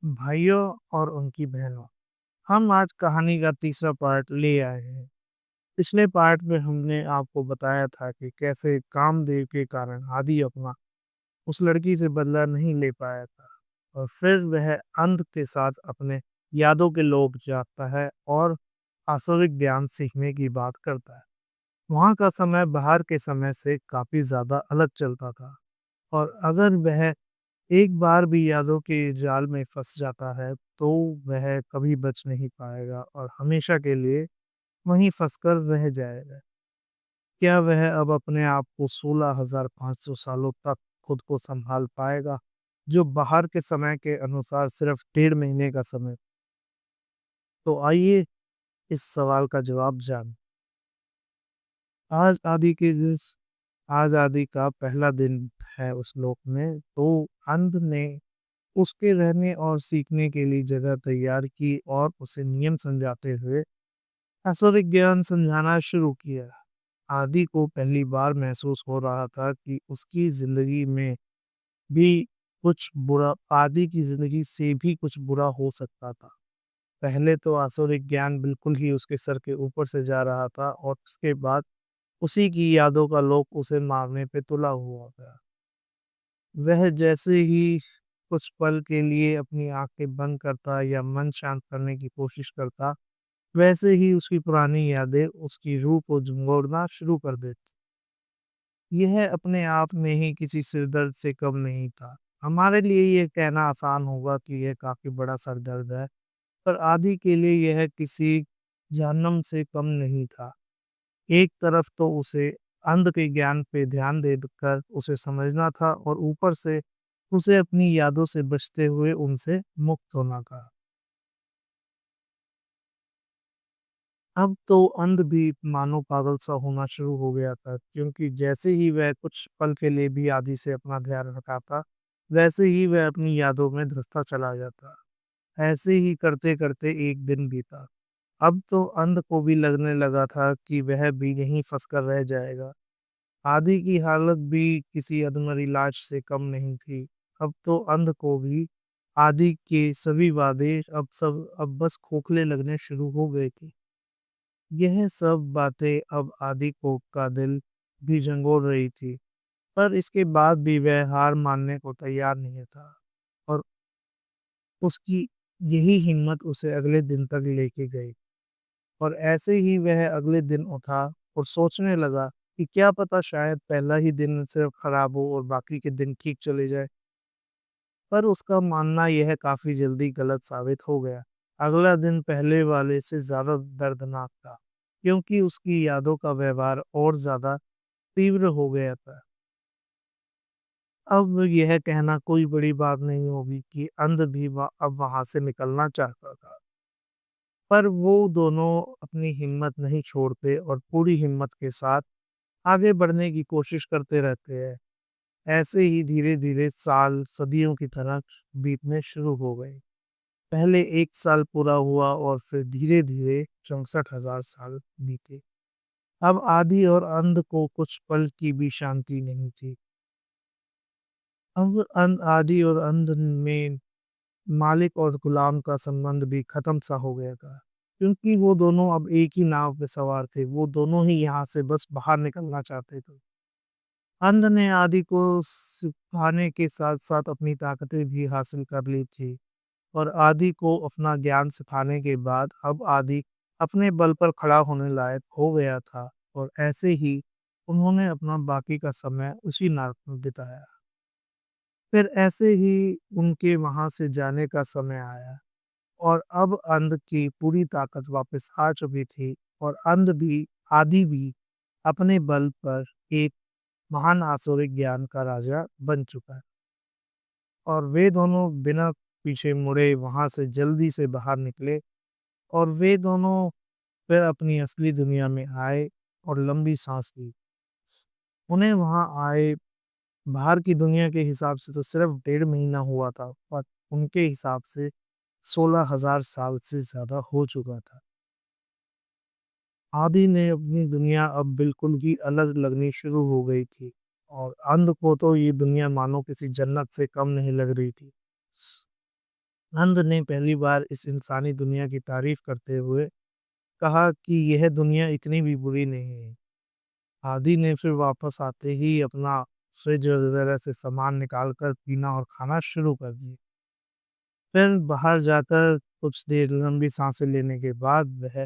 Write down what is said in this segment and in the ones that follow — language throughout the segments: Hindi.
भाइयों और उनकी बहनों, हम आज कहानी का तीसरा पार्ट ले आए हैं। पिछले पार्ट में हमने आपको बताया था कि कैसे कामदेव के कारण आदि अपना उस लड़की से बदला नहीं ले पाया था और फिर वह अंध के साथ अपने यादों के लोप जाता है और आसुरिक ज्ञान सीखने की बात करता है। वहाँ का समय बाहर के समय से काफी ज्यादा अलग चलता था और अगर वह एक बार भी यादों के जाल में फंस जाता है तो वह कभी बच नहीं पाएगा और हमेशा के लिए वहीं फंसकर रह जाएगा। क्या वह अब अपने आप को 16,500 सालों तक खुद को संभाल पाएगा, जो बाहर के समय के अनुसार सिर्फ 1.5 महीने का समय? तो आइए इस सवाल का जवाब जान। आज आदि के जिस आज आदि का पहला दिन है उस लोक में, तो अंध ने उसके रहने और सीखने के लिए जगह तैयार की और उसे नियम समझाते हुए आसुरिक ज्ञान समझाना शुरू किया। आदि को पहली बार महसूस हो रहा था कि उसकी जिंदगी में भी कुछ बुरा आदि की जिंदगी से भी कुछ बुरा हो सकता था। पहले तो आसुरिक ज्ञान बिल्कुल ही उसके सर के ऊपर से जा रहा था और उसके बाद उसी की यादों का लोक उसे मारने पे तुला हुआ था। वह जैसे ही कुछ पल के लिए अपनी आंखें बंद करता या मन शांत करने की कोशिश करता, वैसे ही उसकी पुरानी यादें उसकी रूह को झंगोड़ना शुरू कर देती। यह अपने आप में ही किसी सिरदर्द से कम नहीं था। हमारे लिए ये कहना आसान होगा कि यह काफी बड़ा सरदर्द है, पर आदि के लिए यह किसी जहन्नम से कम नहीं था। एक तरफ तो उसे अंध के ज्ञान पे ध्यान देकर उसे समझना था और ऊपर से उसे अपनी यादों से बचते हुए उनसे मुक्त होना था। अब तो अंध भी मानो पागल सा होना शुरू हो गया था, क्योंकि जैसे ही वह कुछ पल के लिए भी आदि से अपना ध्यान हटाता, वैसे ही वह अपनी यादों में धंसता चला जाता। ऐसे ही करते करते एक दिन बीता। अब तो अंध को भी लगने लगा था कि वह भी यहीं फंसकर रह जाएगा। आदि की हालत भी किसी अधमरी लाश से कम नहीं थी। अब तो अंध को भी आदि के सभी वादे अब बस खोखले लगने शुरू हो गए थे। यह सब बातें अब आदि को का दिल भी झंगोर रही थी, पर इसके बाद भी वह हार मानने को तैयार नहीं था और उसकी यही हिम्मत उसे अगले दिन तक लेके गई। और ऐसे ही वह अगले दिन उठा और सोचने लगा कि क्या पता शायद पहला ही दिन सिर्फ खराब हो और बाकी के दिन ठीक चले जाए। पर उसका मानना यह काफी जल्दी गलत साबित हो गया। अगला दिन पहले वाले से ज्यादा दर्दनाक था, क्योंकि उसकी यादों का व्यवहार और ज्यादा तीव्र हो गया था। अब यह कहना कोई बड़ी बात नहीं होगी कि अंध भी अब वहां से निकलना चाहता था, पर वो दोनों अपनी हिम्मत नहीं छोड़ते और पूरी हिम्मत के साथ आगे बढ़ने की कोशिश करते रहते हैं। ऐसे ही धीरे धीरे साल सदियों की तरह बीतने शुरू हो गए। पहले 1 साल पूरा हुआ और फिर धीरे धीरे 64,000 साल बीते। अब आदि और अंध को कुछ पल की भी शांति नहीं थी। अब आदि और अंध में मालिक और गुलाम का संबंध भी खत्म सा हो गया था, क्योंकि वो दोनों अब एक ही नाव पे सवार थे। वो दोनों ही यहाँ से बस बाहर निकलना चाहते थे। अंध ने आदि को सिखाने के साथ साथ अपनी ताकतें भी हासिल कर ली थी और आदि को अपना ज्ञान सिखाने के बाद अब आदि अपने बल पर खड़ा होने लायक हो गया था। और ऐसे ही उन्होंने अपना बाकी का समय उसी नाव में बिताया। फिर ऐसे ही उनके वहां से जाने का समय आया और अब अंध की पूरी ताकत वापस आ चुकी थी और अंध भी आदि भी अपने बल पर एक महान आसुरिक ज्ञान का राजा बन चुका है। और वे दोनों बिना पीछे मुड़े वहां से जल्दी से बाहर निकले और वे दोनों फिर अपनी असली दुनिया में आए और लंबी सांस ली। उन्हें वहां आए बाहर की दुनिया के हिसाब से तो सिर्फ 1.5 महीना हुआ था, पर उनके हिसाब से 16,000 साल से ज्यादा हो चुका था। आदि ने अपनी दुनिया अब बिल्कुल ही अलग लगनी शुरू हो गई थी और अंध को तो ये दुनिया मानो किसी जन्नत से कम नहीं लग रही थी। अंध ने पहली बार इस इंसानी दुनिया की तारीफ करते हुए कहा कि यह दुनिया इतनी भी बुरी नहीं है। आदि ने फिर वापस आते ही अपना फ्रिज वगैरह से सामान निकाल कर पीना और खाना शुरू कर दिया। फिर बाहर जाकर कुछ देर लंबी सांसें लेने के बाद वह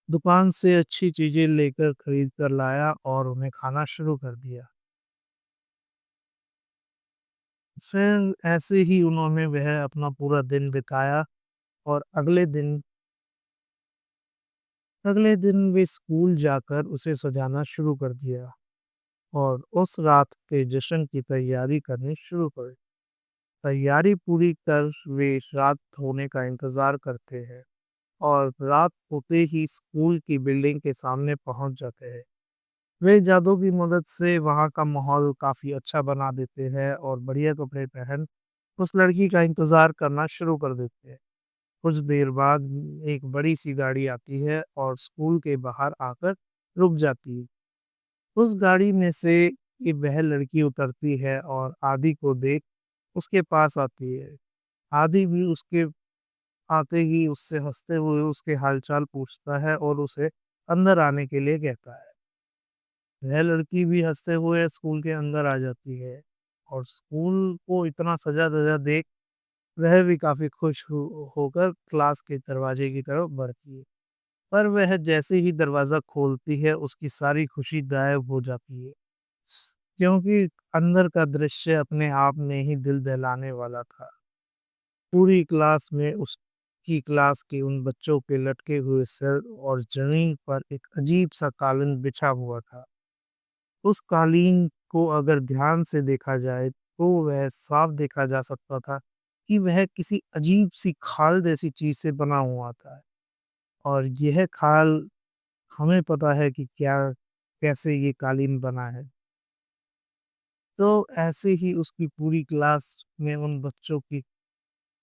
दुकान से अच्छी चीजें लेकर खरीद कर लाया और उन्हें खाना शुरू कर दिया। फिर ऐसे ही उन्होंने वह अपना पूरा दिन बिताया और अगले दिन वे स्कूल जाकर उसे सजाना शुरू कर दिया और उस रात के जश्न की तैयारी करनी शुरू कर दी। तैयारी पूरी कर वे रात होने का इंतजार करते हैं और रात होते ही स्कूल की बिल्डिंग के सामने पहुंच जाते हैं। वे जादू की मदद से वहां का माहौल काफी अच्छा बना देते हैं और बढ़िया कपड़े पहन उस लड़की का इंतजार करना शुरू कर देते हैं। कुछ देर बाद एक बड़ी सी गाड़ी आती है और स्कूल के बाहर आकर रुक जाती है। उस गाड़ी में से ये वह लड़की उतरती है और आदि को देख उसके पास आती है। आदि भी उसके आते ही उससे हंसते हुए उसके हालचाल पूछता है और उसे अंदर आने के लिए कहता है। वह लड़की भी हंसते हुए स्कूल के अंदर आ जाती है और स्कूल को इतना सजा धजा देख वह भी काफी खुश होकर क्लास के दरवाजे की तरफ बढ़ती है। पर वह जैसे ही दरवाजा खोलती है उसकी सारी खुशी गायब हो जाती है, क्योंकि अंदर का दृश्य अपने आप में ही दिल दहलाने वाला था। पूरी क्लास में उसकी क्लास के उन बच्चों के लटके हुए सिर और जमीन पर एक अजीब सा कालीन बिछा हुआ था। उस कालीन को अगर ध्यान से देखा जाए तो वह साफ देखा जा सकता था कि वह किसी अजीब सी खाल जैसी चीज से बना हुआ था। और यह खाल हमें पता है कि क्या कैसे ये कालीन बना है। तो ऐसे ही उसकी पूरी क्लास में उन बच्चों की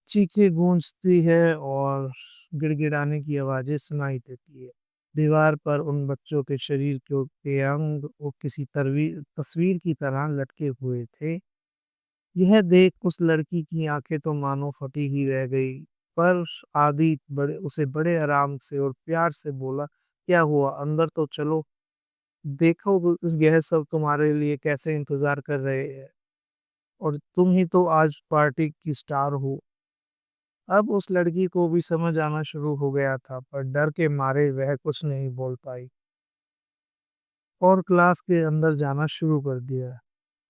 चीखें गूंजती है और गिड़गिड़ाने की आवाजें सुनाई देती है। दीवार पर उन बच्चों के शरीर के अंग वो किसी तस्वीर की तरह लटके हुए थे। यह देख उस लड़की की आंखें तो मानो फटी ही रह गई। पर आदि बड़े उसे बड़े आराम से और प्यार से बोला, क्या हुआ, अंदर तो चलो, देखो यह सब तुम्हारे लिए कैसे इंतजार कर रहे हैं और तुम ही तो आज पार्टी की स्टार हो। अब उस लड़की को भी समझ आना शुरू हो गया था, पर डर के मारे वह कुछ नहीं बोल पाई और क्लास के अंदर जाना शुरू कर दिया।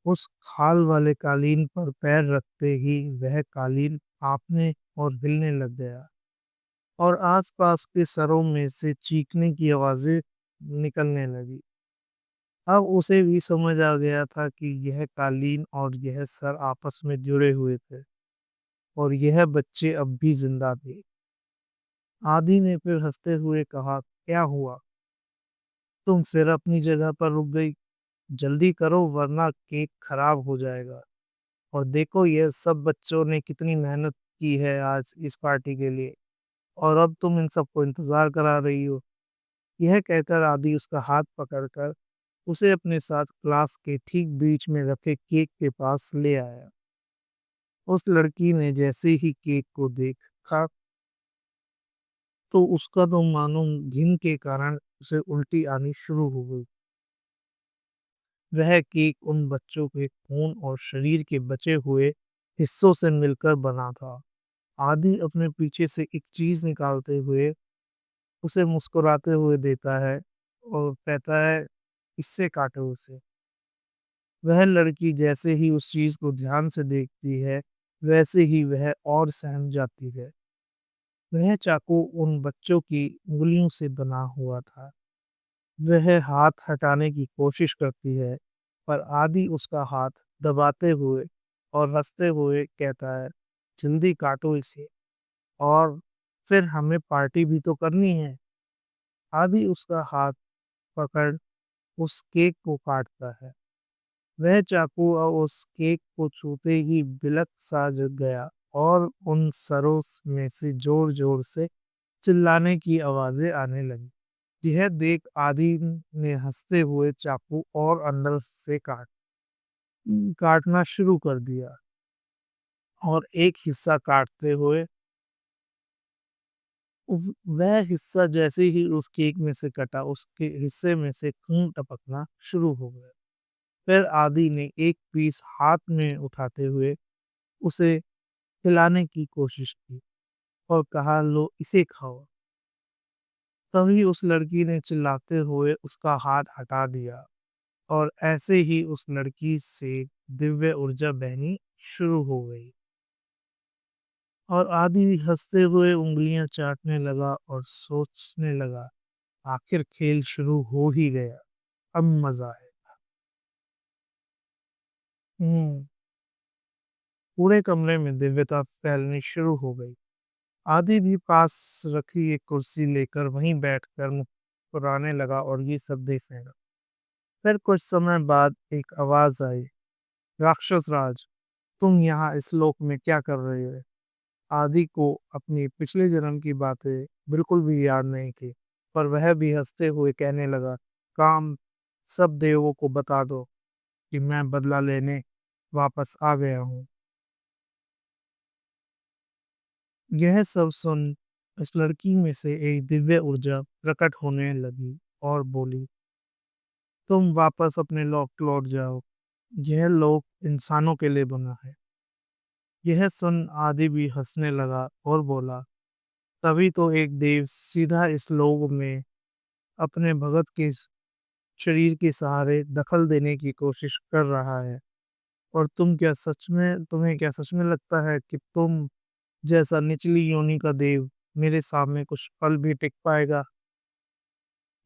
उस खाल वाले कालीन पर पैर रखते ही वह कालीन कांपने और हिलने लग गया और आसपास के सरों में से चीखने की आवाजें निकलने लगी। अब उसे भी समझ आ गया था कि यह कालीन और यह सर आपस में जुड़े हुए थे और यह बच्चे अब भी जिंदा थे। आदि ने फिर हंसते हुए कहा, क्या हुआ, तुम फिर अपनी जगह पर रुक गई, जल्दी करो वरना केक खराब हो जाएगा। और देखो ये सब बच्चों ने कितनी मेहनत की है आज इस पार्टी के लिए और अब तुम इन सबको इंतजार करा रही हो। यह कहकर आदि उसका हाथ पकड़कर उसे अपने साथ क्लास के ठीक बीच में रखे केक के पास ले आया। उस लड़की ने जैसे ही केक को देखा तो उसका तो मानो घिन के कारण उसे उल्टी आनी शुरू हो गई। वह केक उन बच्चों के खून और शरीर के बचे हुए हिस्सों से मिलकर बना था। आदि अपने पीछे से एक चीज निकालते हुए उसे मुस्कुराते हुए देता है और कहता है, इससे काटो उसे। वह लड़की जैसे ही उस चीज को ध्यान से देखती है वैसे ही वह और सहम जाती है। वह चाकू उन बच्चों की उंगलियों से बना हुआ था। वह हाथ हटाने की कोशिश करती है पर आदि उसका हाथ दबाते हुए और हंसते हुए कहता है, जल्दी काटो इसे और फिर हमें पार्टी भी तो करनी है। आदि उसका हाथ पकड़ उस केक को काटता है। वह चाकू उस केक को छूते ही बिलक सा जग गया और उन सरों में से जोर जोर से चिल्लाने की आवाजें आने लगी। यह देख आदि ने हंसते हुए चाकू और अंदर से काटना शुरू कर दिया और एक हिस्सा काटते हुए वह हिस्सा जैसे ही उस केक में से कटा, उसके हिस्से में से खून टपकना शुरू हो गया। फिर आदि ने एक पीस हाथ में उठाते हुए उसे खिलाने की कोशिश की और कहा, लो इसे खाओ। तभी उस लड़की ने चिल्लाते हुए उसका हाथ हटा दिया और ऐसे ही उस लड़की से दिव्य ऊर्जा बहनी शुरू हो गई। और आदि भी हंसते हुए उंगलियां चाटने लगा और सोचने लगा, आखिर खेल शुरू हो ही गया, अब मजा है। हम्म पूरे कमरे में दिव्यता फैलनी शुरू हो गई। आदि भी पास रखी एक कुर्सी लेकर वहीं बैठकर मुस्कुराने लगा और ये सब देखने लगा। फिर कुछ समय बाद एक आवाज आई, राक्षस राज, तुम यहाँ इस लोक में क्या कर रहे हो? आदि को अपनी पिछले जन्म की बातें बिल्कुल भी याद नहीं थी, पर वह भी हंसते हुए कहने लगा, काम सब देवों को बता दो कि मैं बदला लेने वापस आ गया हूँ। यह सब सुन उस लड़की में से एक दिव्य ऊर्जा प्रकट होने लगी और बोली, तुम वापस अपने लोक लौट जाओ, यह लोक इंसानों के लिए बना है। यह सुन आदि भी हंसने लगा और बोला, तभी तो एक देव सीधा इस लोक में अपने भगत के शरीर के सहारे दखल देने की कोशिश कर रहा है। और तुम्हें क्या सच में लगता है कि तुम जैसा निचली योनि का देव मेरे सामने कुछ पल भी टिक पाएगा?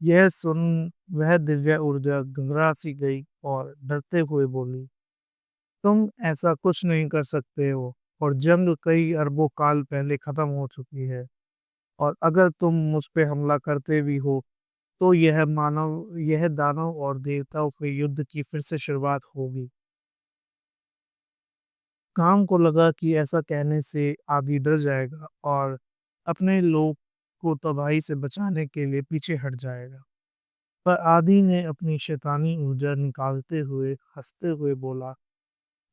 यह सुन वह दिव्य ऊर्जा घबरा सी गई और डरते हुए बोली, तुम ऐसा कुछ नहीं कर सकते हो, और जंग कई अरबों काल पहले खत्म हो चुकी है। और अगर तुम मुझ पे हमला करते भी हो तो यह दानव और देवताओं के युद्ध की फिर से शुरुआत होगी। काम को लगा कि ऐसा कहने से आदि डर जाएगा और अपने लोग को तबाही से बचाने के लिए पीछे हट जाएगा। पर आदि ने अपनी शैतानी ऊर्जा निकालते हुए हंसते हुए बोला,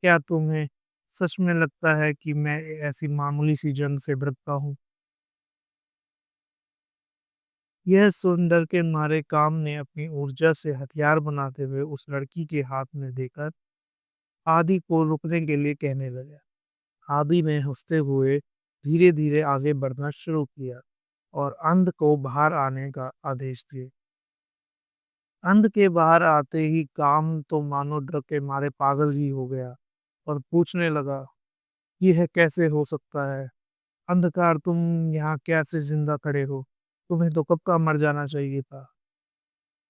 क्या तुम्हें सच में लगता है कि मैं ऐसी मामूली सी जंग से डरता हूँ? यह सुन डर के मारे काम ने अपनी ऊर्जा से हथियार बनाते हुए उस लड़की के हाथ में देकर आदि को रुकने के लिए कहने लगा। आदि ने हंसते हुए धीरे धीरे आगे बढ़ना शुरू किया और अंध को बाहर आने का आदेश दिया। अंध के बाहर आते ही काम तो मानो डर के मारे पागल ही हो गया और पूछने लगा, यह कैसे हो सकता है? अंधकार, तुम यहाँ कैसे जिंदा खड़े हो? तुम्हें तो कब का मर जाना चाहिए था।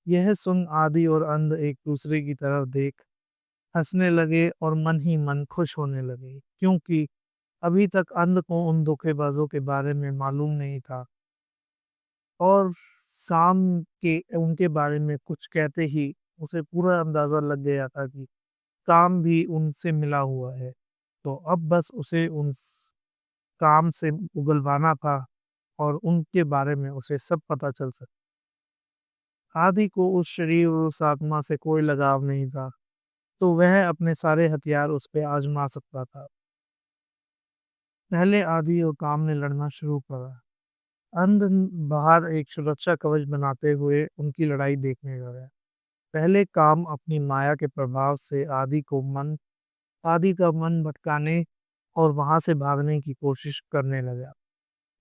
यह सुन आदि और अंध एक दूसरे की तरफ देख हंसने लगे और मन ही मन खुश होने लगे, क्योंकि अभी तक अंध को उन धोखेबाजों के बारे में मालूम नहीं था। और शाम के उनके बारे में कुछ कहते ही उसे पूरा अंदाजा लग गया था कि काम भी उनसे मिला हुआ है। तो अब बस उसे काम से उगलवाना था और उनके बारे में उसे सब पता चल सके। आदि को उस शरीर और उस आत्मा से कोई लगाव नहीं था, तो वह अपने सारे हथियार उस पे आजमा सकता था। पहले आदि और काम ने लड़ना शुरू करा। अंध बाहर एक सुरक्षा कवच बनाते हुए उनकी लड़ाई देखने लगा। पहले काम अपनी माया के प्रभाव से आदि का मन भटकाने और वहां से भागने की कोशिश करने लगा।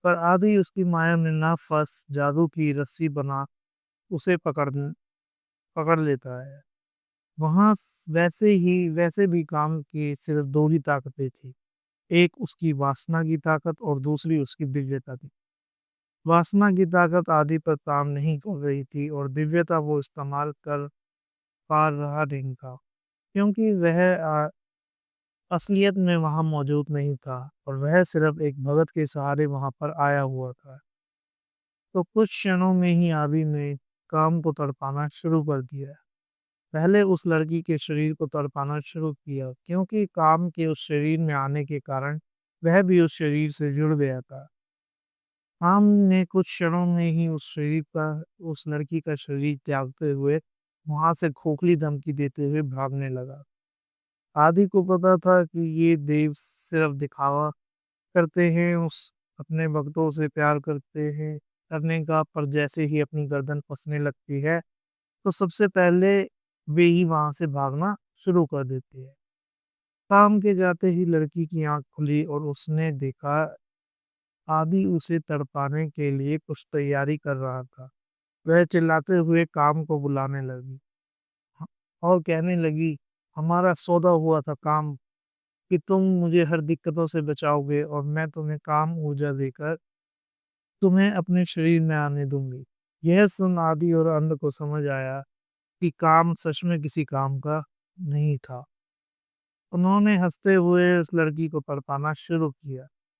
पर आदि उसकी माया में ना फंस जादू की रस्सी बना उसे पकड़ लेता है। वैसे भी काम की सिर्फ दो ही ताकतें थी, एक उसकी वासना की ताकत और दूसरी उसकी दिव्यता थी। वासना की ताकत आदि पर काम नहीं कर रही थी और दिव्यता वो इस्तेमाल कर पा रहा नहीं था, क्योंकि वह असलियत में वहां मौजूद नहीं था और वह सिर्फ एक भगत के सहारे वहां पर आया हुआ था। तो कुछ क्षणों में ही आदि ने काम को तड़पाना शुरू कर दिया। पहले उस लड़की के शरीर को तड़पाना शुरू किया, क्योंकि काम के उस शरीर में आने के कारण वह भी उस शरीर से जुड़ गया था। काम ने कुछ क्षणों में ही उस लड़की का शरीर त्यागते हुए वहां से खोखली धमकी देते हुए भागने लगा। आदि को पता था कि ये देव सिर्फ दिखावा करते हैं, अपने भक्तों से प्यार करते हैं करने का, पर जैसे ही अपनी गर्दन फंसने लगती है तो सबसे पहले वे ही वहां से भागना शुरू कर देते हैं। काम के जाते ही लड़की की आंख खुली और उसने देखा आदि उसे तड़पाने के लिए कुछ तैयारी कर रहा था। वह चिल्लाते हुए काम को बुलाने लगी और कहने लगी, हमारा सौदा हुआ था काम, कि तुम मुझे हर दिक्कतों से बचाओगे और मैं तुम्हें काम ऊर्जा देकर तुम्हें अपने शरीर में आने दूंगी। यह सुन आदि और अंध को समझ आया कि काम सच में किसी काम का नहीं था। उन्होंने हंसते हुए उस लड़की को तड़पाना शुरू किया।